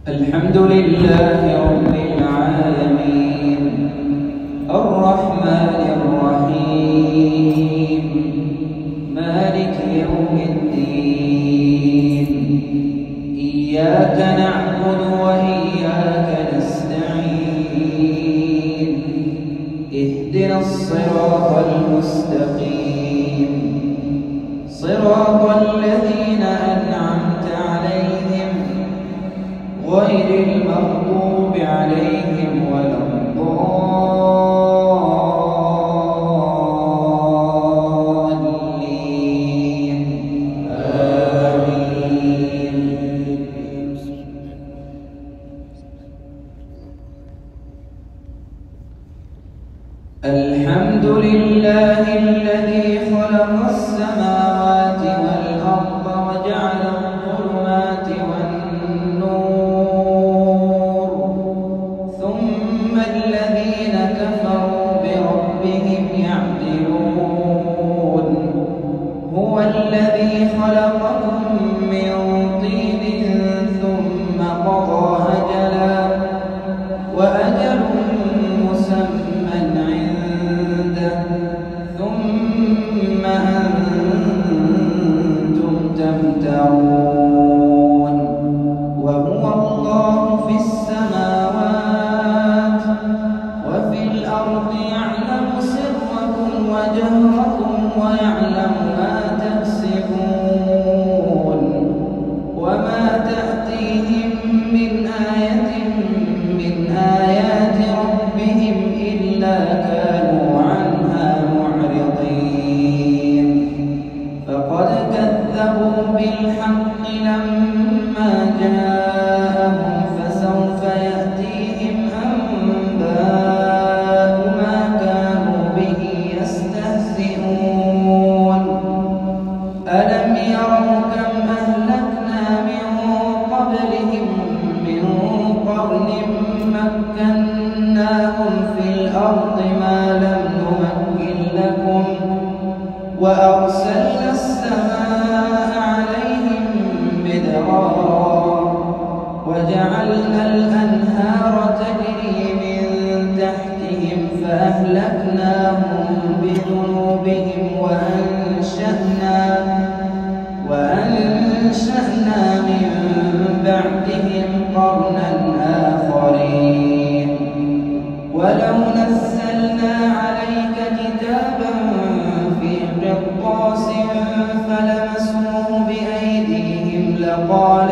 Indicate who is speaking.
Speaker 1: الحمد لله رب العالمين الرحمن الرحيم مالك يوم الدين إياك نعبد وإياك نستعين اهدنا الصراط المستقيم صراط الذين أنعمت عليهم غير المغضوب عليهم ولا الضالين آمين. الحمد لله الذي خلق السماوات والأرض وجعل الظلمات والنور ثم الذين كفروا بربهم يعدلون هو الذي خلقكم من طين ثم قضى أجلا وأجل مسمى عنده ثم أنتم تمترون وهو الله في السماوات وفي الأرض يعلم سركم وجهركم ويعلم ما تكسبون وما تأتيهم من آية من آيات ربهم إلا كانوا عنها معرضين فقد كذبوا بالحق لما جاءهم فسوف يأتيهم أنباء ما كانوا به يستهزئون ألم يروا كم أهلكنا من قبلهم من قرن مكناهم في الأرض ما لم نمكن لكم وأرسلنا السماء عليهم مدرارا وجعلنا الأنهار تجري من تحتهم فأهلكناهم بذنوبهم وأنشأنا من بعدهم قرنا آخرين ولو نزلنا عليك كتابا في قرطاس فلمسوه بأيديهم لقال